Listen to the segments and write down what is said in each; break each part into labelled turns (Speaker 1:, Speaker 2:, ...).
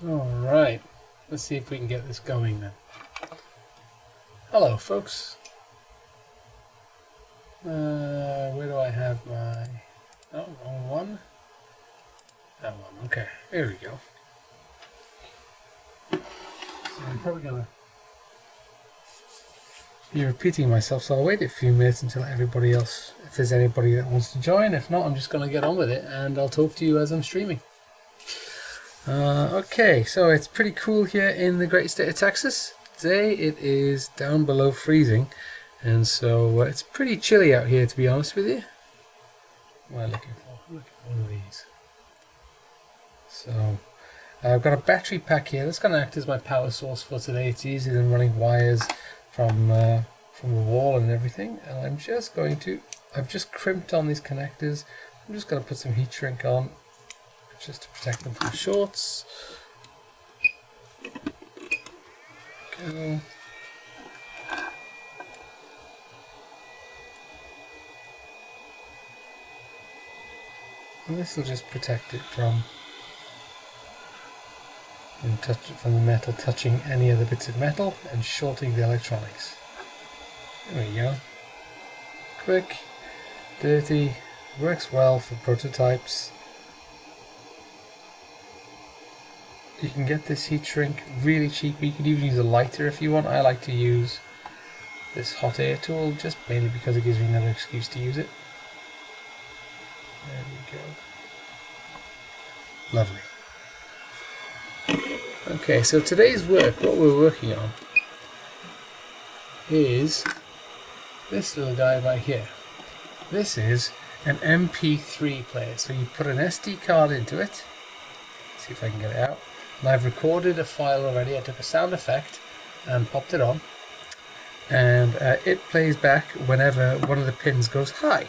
Speaker 1: Alright, let's see if we can get this going then. Hello folks. Where do I have my... Oh, wrong one. That one, okay. There we go. So I'm probably going to be repeating myself, so I'll wait a few minutes until everybody else, if there's anybody that wants to join. If not, I'm just going to get on with it and I'll talk to you as I'm streaming. Okay, so it's pretty cool here in the great state of Texas. Today it is down below freezing, and so it's pretty chilly out here, to be honest with you. What am I looking for? I'm looking for one of these. So I've got a battery pack here that's going to act as my power source for today. It's easier than running wires from the wall and everything. And I'm just going to, I've just crimped on these connectors. I'm just going to put some heat shrink on, just to protect them from shorts. Go. And this will just protect it from the metal touching any other bits of metal and shorting the electronics. There we go. Quick, dirty, works well for prototypes. You can get this heat shrink really cheap. You can even use a lighter if you want. I like to use this hot air tool just mainly because it gives me another excuse to use it. There we go. Lovely. Okay, so today's work, what we're working on is this little guy right here. This is an MP3 player. So you put an SD card into it. Let's see if I can get it out. And I've recorded a file already. I took a sound effect and popped it on, and it plays back whenever one of the pins goes high.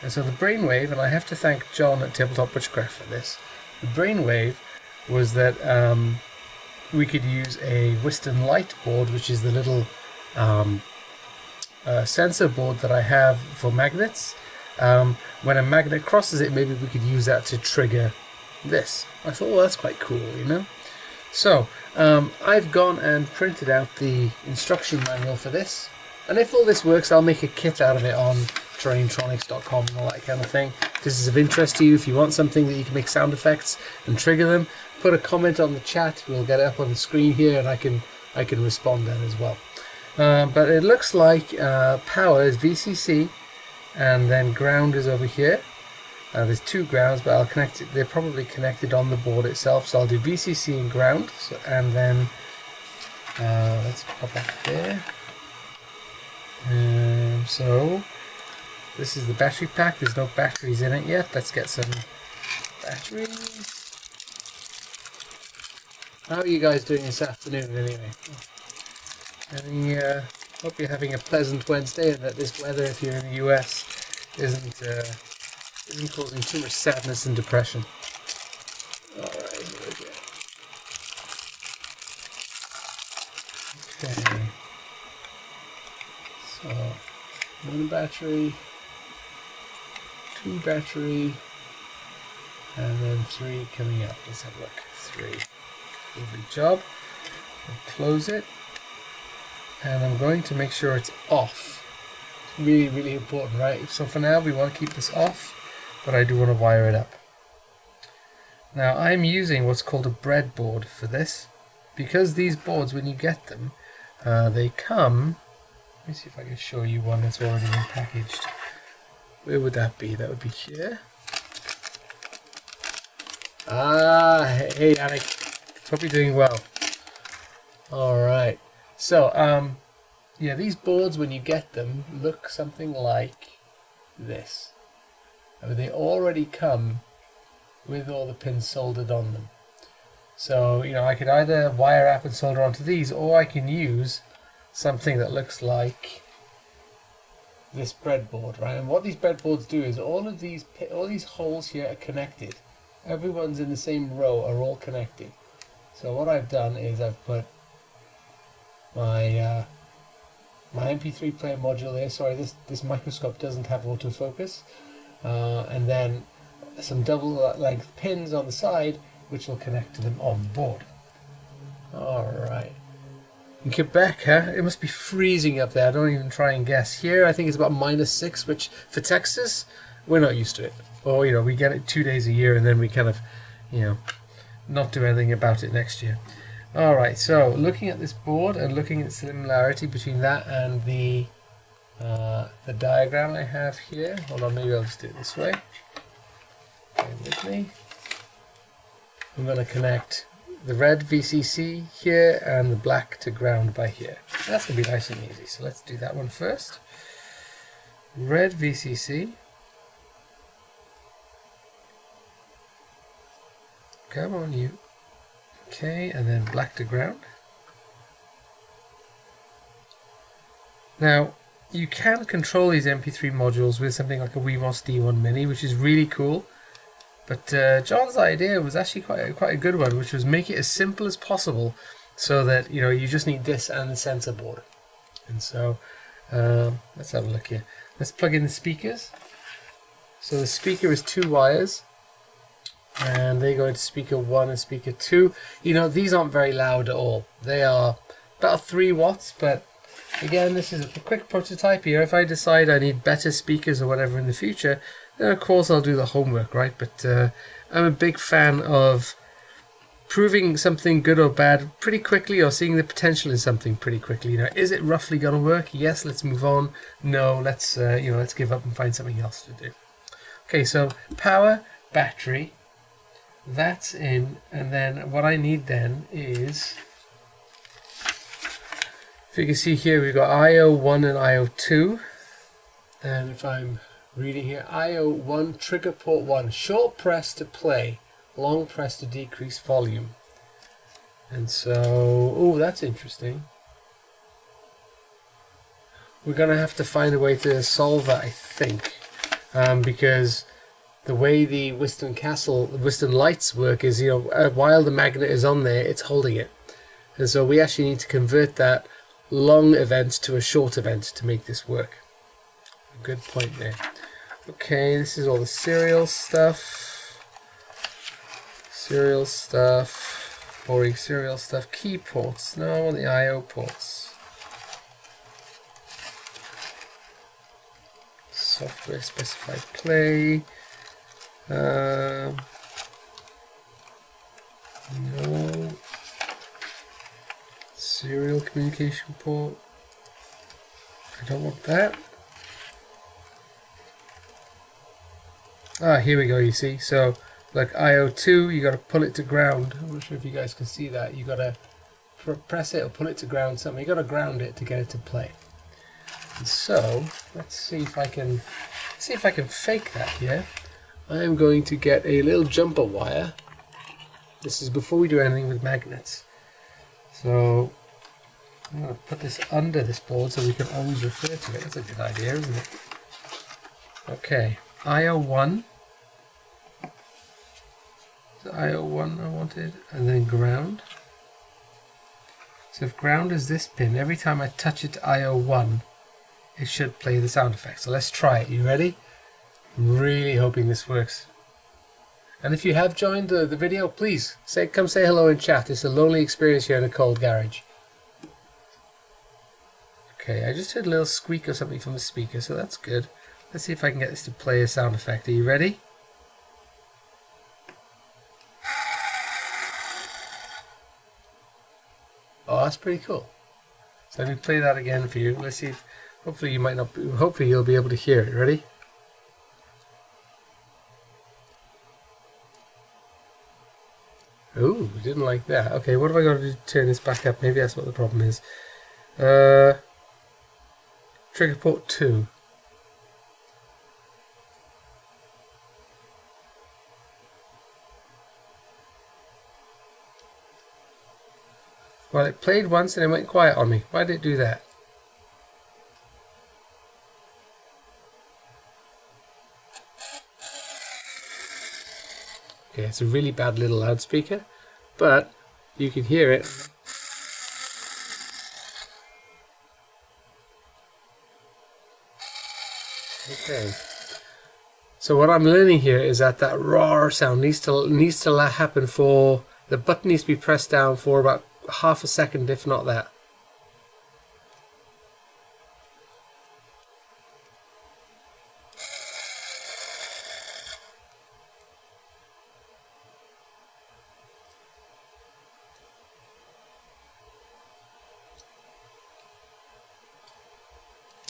Speaker 1: And so the brainwave, and I have to thank John at Tabletop Witchcraft for this, the brainwave was that we could use a Western Light board, which is the little sensor board that I have for magnets. When a magnet crosses it, maybe we could use that to trigger this. I thought, well, that's quite cool, you know. So I've gone and printed out the instruction manual for this, and if all this works, I'll make a kit out of it on Terrain-Tronics.com and all that kind of thing. If this is of interest to you, if you want something that you can make sound effects and trigger them, put a comment on the chat. We'll get it up on the screen here, and I can respond then as well. But it looks like power is VCC, and then ground is over here. There's two grounds, but I'll connect it. They're probably connected on the board itself, so I'll do VCC and ground. So, and then let's pop up there. So this is the battery pack. There's no batteries in it yet. Let's get some batteries. How are you guys doing this afternoon anyway? Hope you're having a pleasant Wednesday, and that this weather, if you're in the US, isn't causing too much sadness and depression. Alright, here we go. Okay. So, one battery, two battery, and then three coming up. Let's have a look. Three. Lovely job. I'll close it. And I'm going to make sure it's off. It's really, really important, right? So for now, we want to keep this off, but I do want to wire it up. Now, I'm using what's called a breadboard for this, because these boards, when you get them, they come... Let me see if I can show you one that's already been packaged. Where would that be? That would be here. Ah, hey, Yannick. Hope you're doing well. Alright. So, yeah, these boards, when you get them, look something like this. I mean, they already come with all the pins soldered on them. So, you know, I could either wire up and solder onto these, or I can use something that looks like this breadboard, right? And what these breadboards do is all these holes here are connected. Everyone's in the same row are all connected. So what I've done is I've put my my MP3 player module there. Sorry, this microscope doesn't have autofocus. And then some double length pins on the side, which will connect to them on board. Alright. In Quebec, huh? It must be freezing up there. Don't even try and guess. Here, I think it's about -6, which for Texas, we're not used to it. Or, you know, we get it 2 days a year and then we kind of, you know, not do anything about it next year. Alright, so looking at this board and looking at the similarity between that and the diagram I have here. Hold on, maybe I'll just do it this way. Bear with me. I'm going to connect the red VCC here and the black to ground by here. That's going to be nice and easy. So let's do that one first. Red VCC. Come on, you. Okay, and then black to ground. Now, you can control these MP3 modules with something like a Wemos D1 Mini, which is really cool. But John's idea was actually quite a good one, which was make it as simple as possible, so that you just need this and the sensor board. And so let's have a look here. Let's plug in the speakers. So the speaker is 2 wires, and they go into speaker 1 and speaker 2. These aren't very loud at all. They are about 3 watts, but again, this is a quick prototype here. If I decide I need better speakers or whatever in the future, then of course I'll do the homework, right? But I'm a big fan of proving something good or bad pretty quickly, or seeing the potential in something pretty quickly. Is it roughly going to work? Yes, let's move on. No, let's give up and find something else to do. Okay, so power, battery, that's in, and then what I need then is, if you can see here, we've got IO1 and IO2, and if I'm reading here, IO1 trigger port 1, short press to play, long press to decrease volume. And so, oh, that's interesting. We're going to have to find a way to solve that, I think, because the way the Whiston lights work is, while the magnet is on there, it's holding it. And so we actually need to convert that long event to a short event to make this work. A good point there. Okay, this is all the serial stuff. Boring serial stuff. Key ports. No, I want the I/O ports. Software specified play. No. Serial communication port. I don't want that. Here we go, you see. So, like IO2, you got to pull it to ground. I'm not sure if you guys can see that. You got to press it or pull it to ground something. You got to ground it to get it to play. And so, let's see if I can fake that here. I am going to get a little jumper wire. This is before we do anything with magnets. So, I'm going to put this under this board so we can always refer to it. That's a good idea, isn't it? Okay. IO1, the IO1 I wanted, and then ground. So if ground is this pin, every time I touch it to IO1, it should play the sound effect. So let's try it. You ready? I'm really hoping this works. And if you have joined the video, please come say hello in chat. It's a lonely experience here in a cold garage. Okay, I just heard a little squeak or something from the speaker, so that's good. Let's see if I can get this to play a sound effect. Are you ready? Oh, that's pretty cool. So let me play that again for you. Let's see if, hopefully you'll be able to hear it. Ready? Ooh, didn't like that. Okay, what have I got to do to turn this back up? Maybe that's what the problem is. Trigger port 2. Well, it played once and it went quiet on me. Why did it do that? Okay, it's a really bad little loudspeaker, but you can hear it. Okay. So what I'm learning here is that that roar sound needs to happen for the button needs to be pressed down for about half a second, if not that.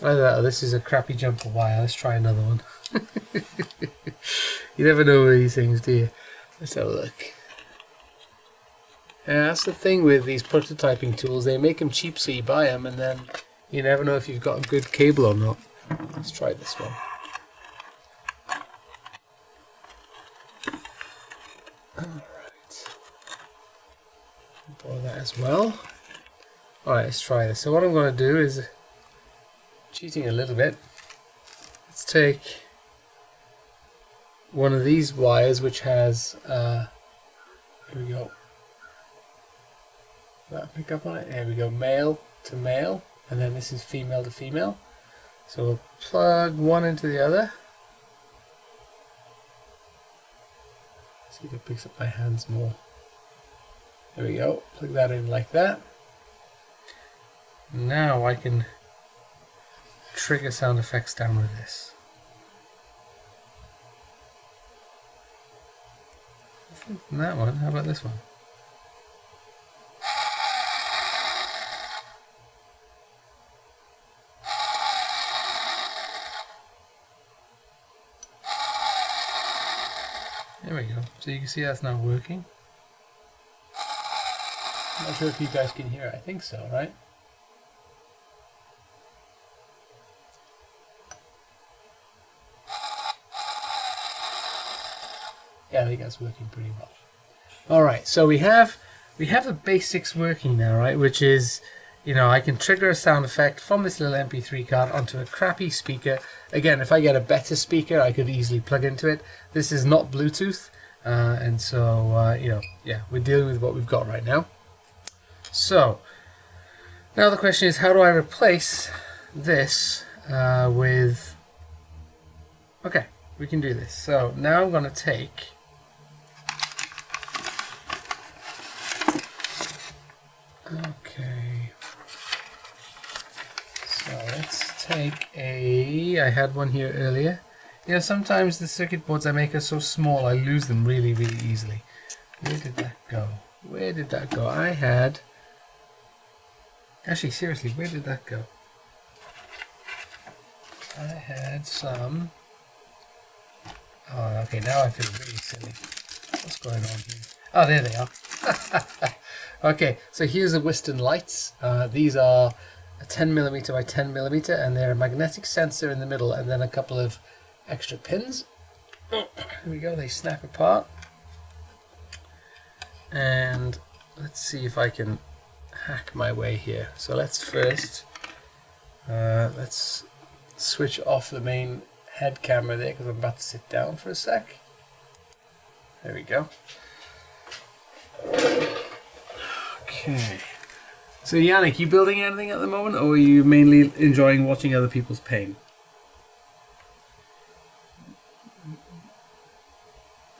Speaker 1: Oh, this is a crappy jumper wire. Let's try another one. You never know with these things, do you? Let's have a look. Yeah, that's the thing with these prototyping tools. They make them cheap so you buy them, and then you never know if you've got a good cable or not. Let's try this one. Alright. Borrow that as well. Alright, let's try this. So what I'm going to do is, cheating a little bit, let's take one of these wires which has, here we go, that pick up on it, there we go, male to male, and then this is female to female. So we'll plug one into the other. See if it picks up my hands more. There we go, plug that in like that. Now I can trigger sound effects down with this. And that one, how about this one? There we go. So you can see that's now working. I'm not sure if you guys can hear it. I think so, right? Yeah, I think that's working pretty well. Alright, so we have the basics working now, right? Which is, you know, I can trigger a sound effect from this little MP3 card onto a crappy speaker. Again, if I get a better speaker, I could easily plug into it. This is not Bluetooth, and so, you know, yeah, we're dealing with what we've got right now. So, now the question is, how do I replace this with... Okay, we can do this. So, now I'm going to take... Okay, so let's take a... I had one here earlier. You know, sometimes the circuit boards I make are so small I lose them really, really easily. Where did that go? Where did that go? I had... Actually, seriously, where did that go? I had some... Oh, okay, now I feel really silly. What's going on here? Oh, there they are. Okay, so here's the Western lights. These are a 10mm by 10mm, and they're a magnetic sensor in the middle, and then a couple of extra pins. Here we go, they snap apart. And let's see if I can hack my way here. So let's first, let's switch off the main head camera there, because I'm about to sit down for a sec. There we go. Okay. So Yannick, you building anything at the moment, or are you mainly enjoying watching other people's pain?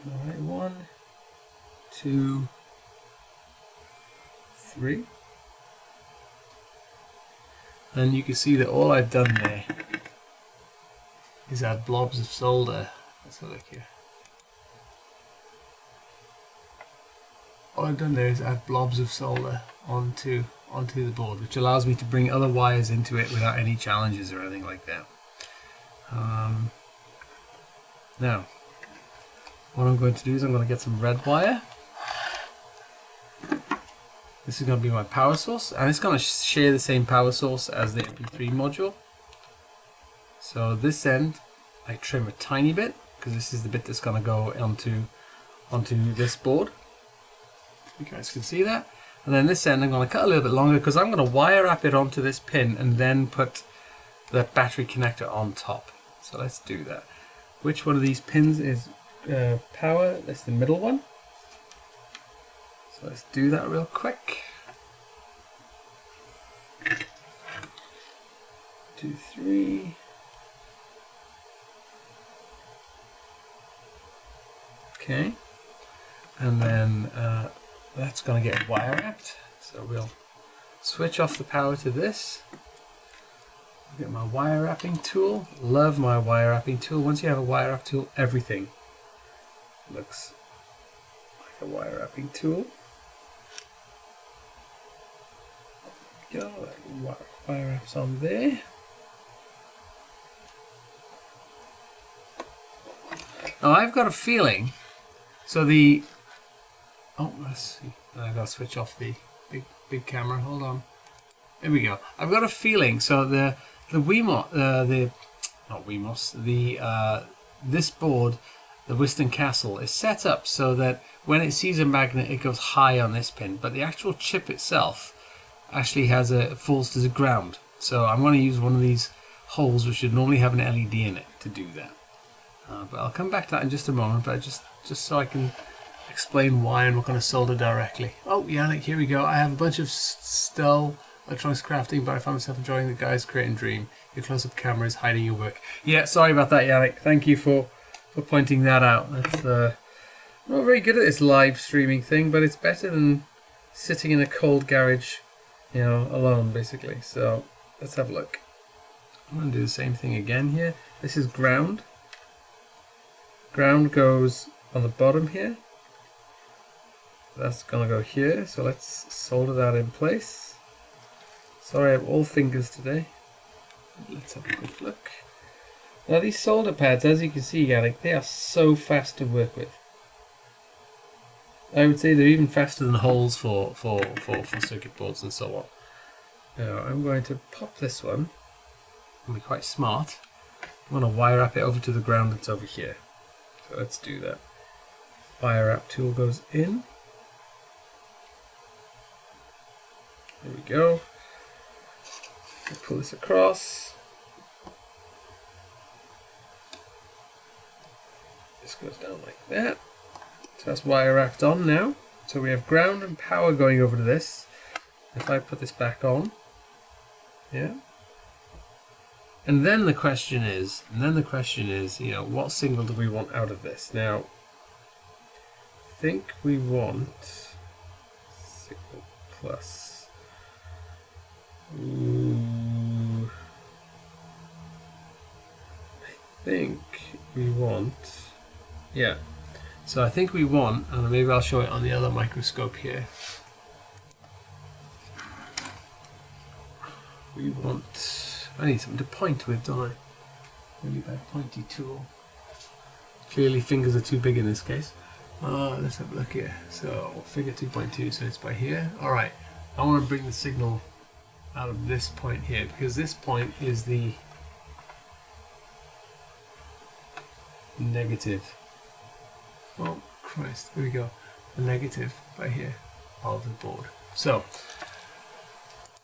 Speaker 1: Alright, 1, 2, 3. And you can see that all I've done there is add blobs of solder. Let's have a look here. All I've done there is add blobs of solder onto the board, which allows me to bring other wires into it without any challenges or anything like that. Now, what I'm going to do is I'm going to get some red wire. This is going to be my power source, and it's going to share the same power source as the MP3 module. So this end, I trim a tiny bit, because this is the bit that's going to go onto this board. You guys can see that. And then this end I'm going to cut a little bit longer, because I'm going to wire wrap it onto this pin and then put the battery connector on top. So let's do that. Which one of these pins is power? That's the middle one. So let's do that real quick. 2, 3. Okay, and then that's going to get wire wrapped. So we'll switch off the power to this. Get my wire wrapping tool. Love my wire wrapping tool. Once you have a wire wrap tool, everything looks like a wire wrapping tool. Go, wire wraps on there. Now I've got a feeling. So the let's see. I've got to switch off the big camera. Hold on. There we go. I've got a feeling. So the Wemos, not Wemos, this board, the Whiston Castle, is set up so that when it sees a magnet, it goes high on this pin, but the actual chip itself actually falls to the ground. So I'm going to use one of these holes which should normally have an LED in it to do that. But I'll come back to that in just a moment. But just so I can explain why I'm not going to solder directly. Oh, Yannick, here we go. I have a bunch of Stell Electronics crafting, but I found myself enjoying the guys create and dream. Your close-up camera is hiding your work. Yeah, sorry about that, Yannick. Thank you for pointing that out. That's I'm not very good at this live streaming thing, but it's better than sitting in a cold garage, you know, alone, basically. So let's have a look. I'm going to do the same thing again here. This is ground. Ground goes on the bottom here. That's going to go here. So let's solder that in place. Sorry, I have all fingers today. Let's have a quick look. Now these solder pads, as you can see, Yannick, they are so fast to work with. I would say they're even faster than holes for circuit boards and so on. Now I'm going to pop this one. I'm going to be quite smart. I'm going to wire wrap it over to the ground that's over here. So let's do that. Wire wrap tool goes in. There we go. Pull this across. This goes down like that. So that's wire wrapped on now. So we have ground and power going over to this. If I put this back on, yeah. And then the question is, you know, what signal do we want out of this? Now, I think we want signal plus. Ooh. I think we want, yeah. So I think we want, and maybe I'll show it on the other microscope here. We want, I need something to point with, don't I? Really bad pointy tool. Clearly fingers are too big in this case. Let's have a look here. So figure 2.2, so it's by here. Alright, I want to bring the signal out of this point here, because this point is the negative. Oh Christ, here we go. The negative by here of the board. So,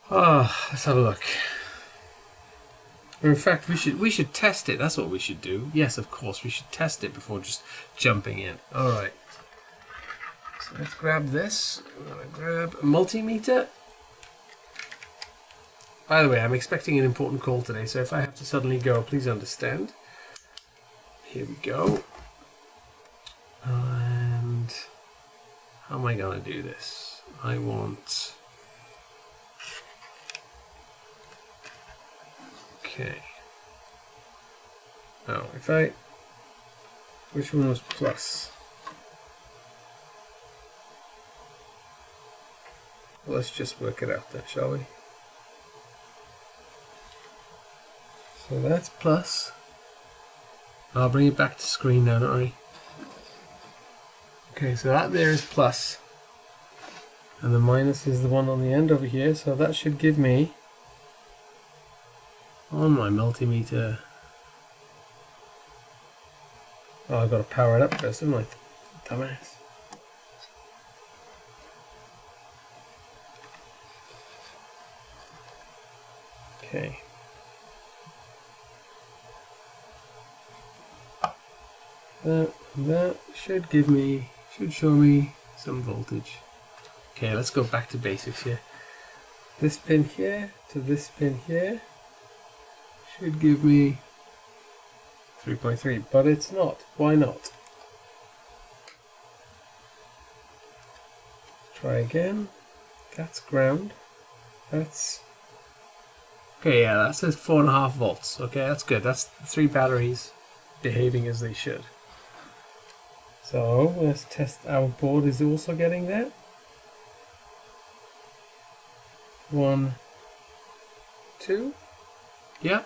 Speaker 1: let's have a look. Or in fact, we should test it. That's what we should do. Yes, of course, we should test it before just jumping in. All right. So let's grab this. I'm gonna grab a multimeter. By the way, I'm expecting an important call today, so if I have to suddenly go, please understand. Here we go. And how am I going to do this? I want... Okay. Now, if I... Which one was plus? Well, let's just work it out then, shall we? So that's plus. I'll bring it back to screen now, don't worry. Okay, so that there is plus. And the minus is the one on the end over here, so that should give me, on my multimeter... Oh, I've got to power it up first, haven't I? Dumbass. Okay. That should give me, should show me some voltage. Okay, let's go back to basics here. This pin here to this pin here should give me 3.3, but it's not. Why not? try again. That's ground. That's okay. Yeah, that says 4.5 volts. Okay, that's good. That's 3 batteries behaving as they should. So let's test our board is also getting that. 1, 2. Yeah.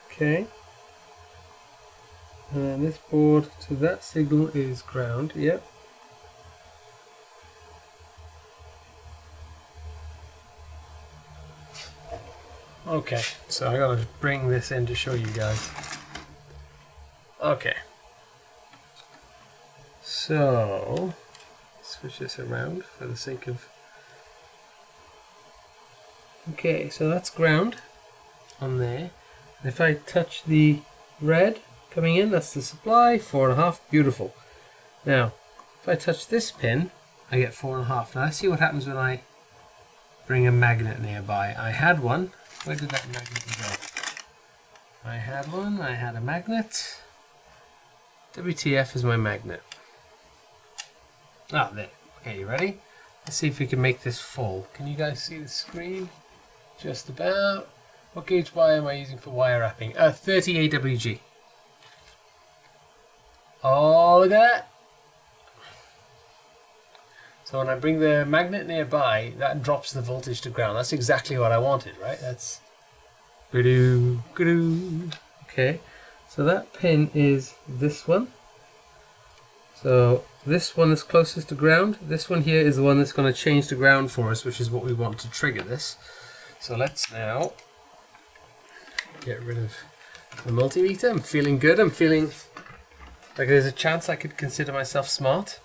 Speaker 1: Okay. And then this board to that signal is ground. Yep. Okay, so I gotta bring this in to show you guys. Okay. So switch this around for the sake of. Okay, so that's ground on there. And if I touch the red coming in, that's the supply, 4.5, beautiful. Now, if I touch this pin, I get 4.5. Now let's see what happens when I bring a magnet nearby. I had one. Where did that magnet go? I had one, I had a magnet. WTF is my magnet. Ah, there. Okay, you ready? Let's see if we can make this full. Can you guys see the screen? Just about. What gauge wire am I using for wire wrapping? 30 AWG. Oh, look at that. So when I bring the magnet nearby, that drops the voltage to ground. That's exactly what I wanted, right? That's... Okay, so that pin is this one. So this one is closest to ground. This one here is the one that's going to change to ground for us, which is what we want to trigger this. So let's now get rid of the multimeter. I'm feeling good. I'm feeling like there's a chance I could consider myself smart.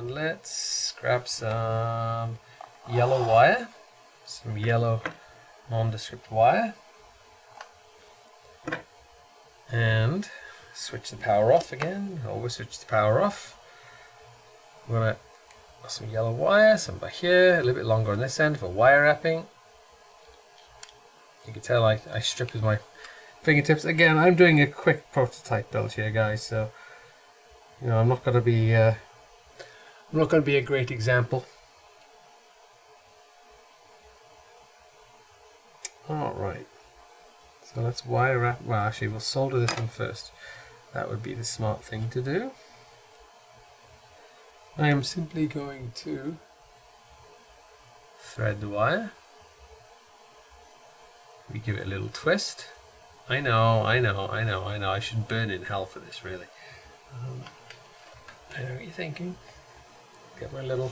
Speaker 1: Let's grab some yellow wire, some yellow nondescript wire, and switch the power off again. Always switch the power off. I'm gonna put some yellow wire, some by here, a little bit longer on this end for wire wrapping. You can tell I strip with my fingertips. Again, I'm doing a quick prototype build here, guys, so you know I'm not going to be a great example. All right, so let's wire wrap. Well, actually, we'll solder this one first. That would be the smart thing to do. I am simply going to thread the wire. We give it a little twist. I know. I should burn in hell for this, really. I know what you're thinking. Get my little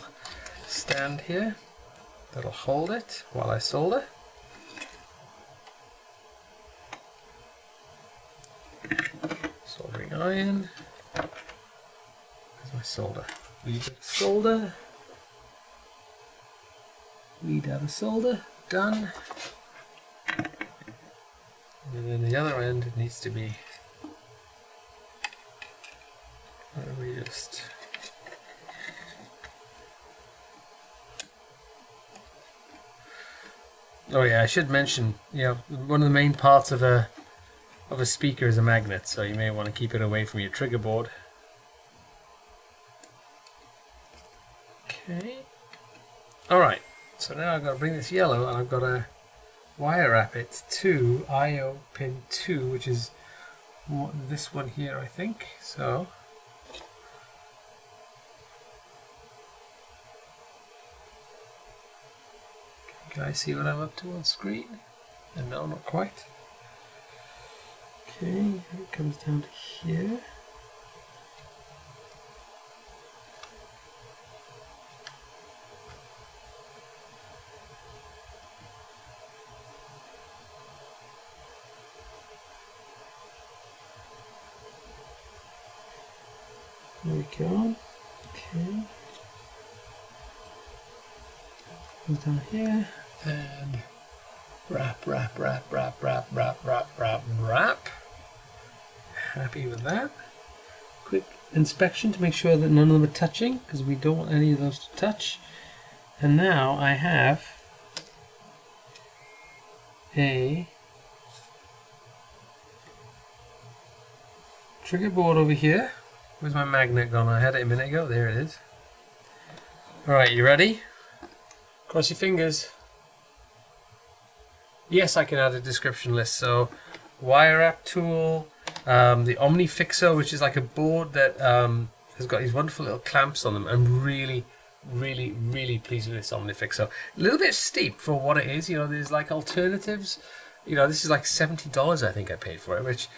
Speaker 1: stand here. That'll hold it while I solder. Soldering iron. There's my solder. Weed out of solder. Weed out of solder. Done. And then the other end it needs to be. We just. Oh yeah, I should mention. You know, one of the main parts of a speaker is a magnet, so you may want to keep it away from your trigger board. Okay. All right. So now I've got to bring this yellow, and I've got to wire wrap it to IO pin 2, which is this one here, I think. So can you guys see what I'm up to on screen? And no, not quite. Okay, it comes down to here. There we go. Okay. Goes down here and wrap. Happy with that. Quick inspection to make sure that none of them are touching, because we don't want any of those to touch. And now I have a trigger board over here. Where's my magnet gone? I had it a minute ago. There it is. Alright, you ready? Cross your fingers. Yes, I can add a description list. So, wire wrap tool, the Omni Fixer, which is like a board that has got these wonderful little clamps on them. I'm really pleased with this Omni Fixer. A little bit steep for what it is. You know, there's like alternatives. You know, this is like $70 I think I paid for it, which,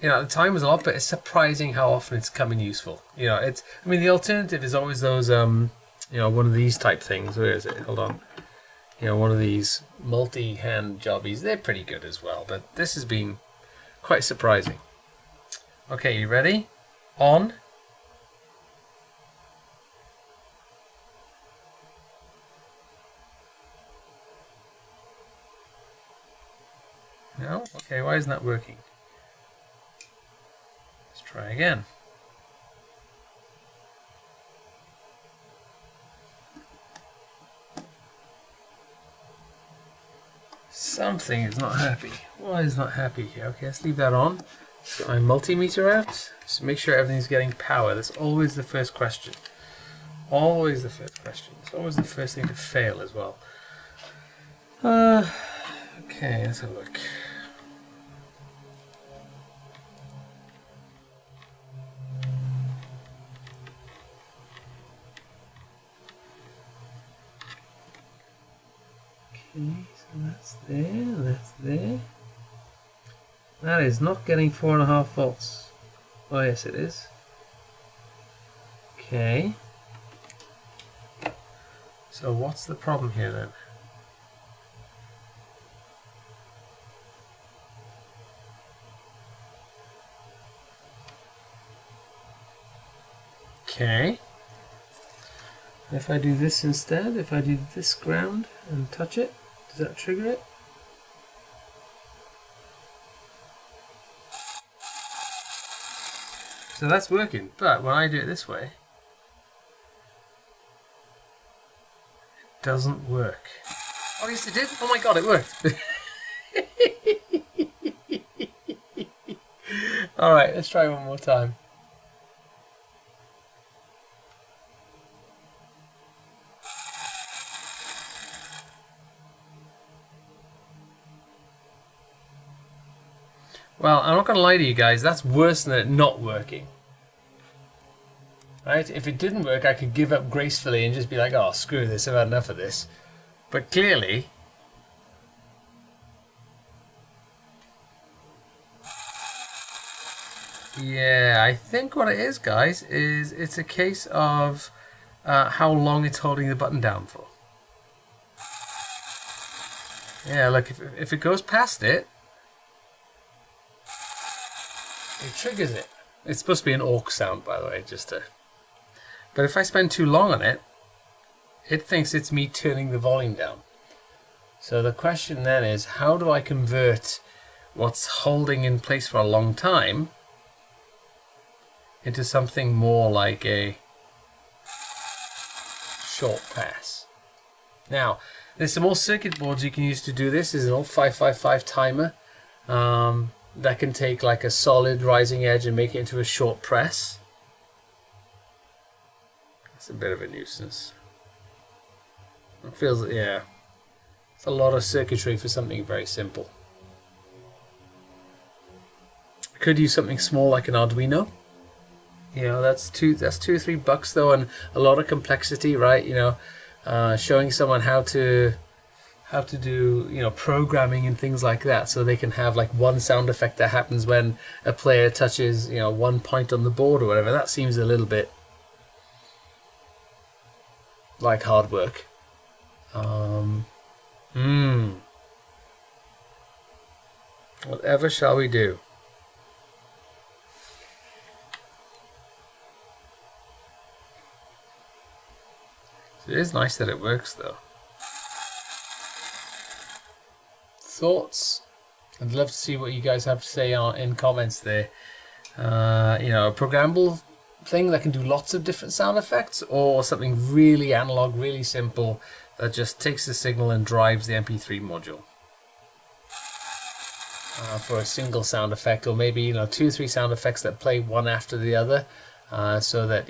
Speaker 1: you know, at the time was a lot, but it's surprising how often it's coming useful. You know, it's, I mean, the alternative is always those, you know, one of these type things. Where is it? Hold on. You know, one of these multi-hand jobbies. They're pretty good as well, but this has been quite surprising. Okay, you ready? On. No? Okay, why isn't that working? Let's try again. Something is not happy. Why is not happy here? Okay, let's leave that on. Get my multimeter out. Just make sure everything's getting power. That's always the first question. Always the first question. It's always the first thing to fail as well. Okay, let's have a look. Okay, so that's there, that's there. That is not getting 4.5 volts. Oh yes it is. Okay. So what's the problem here then? Okay. If I do this instead, if I do this ground and touch it, does that trigger it? So that's working, but when I do it this way, it doesn't work. Oh yes it did! Oh my god, it worked! Alright, let's try one more time. Well, I'm not going to lie to you guys, that's worse than it not working. Right? If it didn't work, I could give up gracefully and just be like, oh, screw this, I've had enough of this. But clearly... Yeah, I think what it is, guys, is it's a case of how long it's holding the button down for. Yeah, look, if it goes past it, it triggers it. It's supposed to be an awk sound, by the way, just to... But if I spend too long on it, it thinks it's me turning the volume down. So the question then is, how do I convert what's holding in place for a long time into something more like a short pass? Now, there's some more circuit boards you can use to do this. There's an old 555 timer. That can take like a solid rising edge and make it into a short press. It's a bit of a nuisance. It feels, yeah, it's a lot of circuitry for something very simple. Could use something small like an Arduino. You know, that's two or $3 though, and a lot of complexity, right? You know, showing someone how to do, you know, programming and things like that, so they can have like one sound effect that happens when a player touches, you know, one point on the board or whatever. That seems a little bit like hard work. Whatever shall we do? It is nice that it works though. Thoughts? I'd love to see what you guys have to say in comments there. You know, a programmable thing that can do lots of different sound effects, or something really analog, really simple, that just takes the signal and drives the MP3 module for a single sound effect, or maybe, you know, 2 or 3 sound effects that play one after the other. so that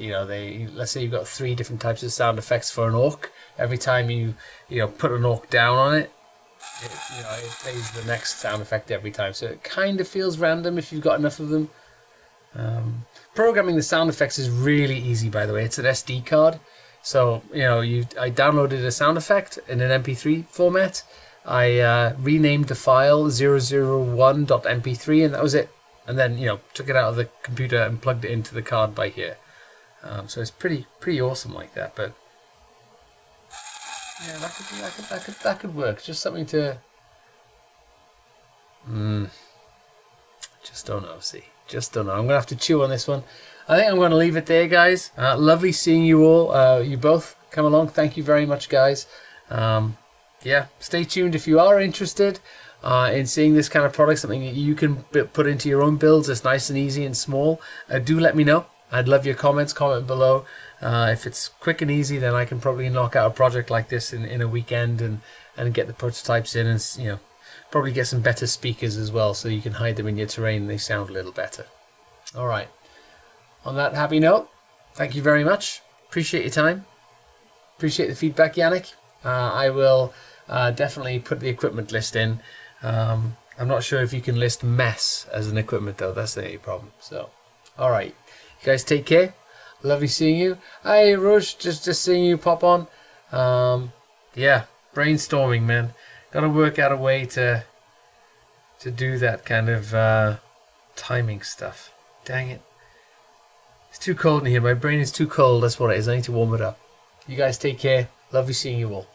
Speaker 1: let's say you've got 3 different types of sound effects for an orc. Every time you put an orc down on it, it plays the next sound effect every time. So it kind of feels random if you've got enough of them. Programming the sound effects is really easy, by the way. It's an SD card. So, I downloaded a sound effect in an MP3 format. I renamed the file 001.mp3 and that was it. And then, took it out of the computer and plugged it into the card by here. So it's pretty awesome like that. But yeah, that could work. Just something to... Just don't know, see. Just don't know. I'm going to have to chew on this one. I think I'm going to leave it there, guys. Lovely seeing you all. You both come along. Thank you very much, guys. Yeah, stay tuned if you are interested in seeing this kind of product, something that you can put into your own builds. It's nice and easy and small. Do let me know. I'd love your comments. Comment below. If it's quick and easy, then I can probably knock out a project like this in a weekend and get the prototypes in and, probably get some better speakers as well so you can hide them in your terrain and they sound a little better. All right. On that happy note, thank you very much. Appreciate your time. Appreciate the feedback, Yannick. I will definitely put the equipment list in. I'm not sure if you can list mess as an equipment though. That's the only problem. So, all right. You guys take care. Lovely seeing you. Hi, Rush. Just seeing you pop on. Yeah, brainstorming, man. Got to work out a way to do that kind of timing stuff. Dang it. It's too cold in here. My brain is too cold. That's what it is. I need to warm it up. You guys take care. Lovely seeing you all.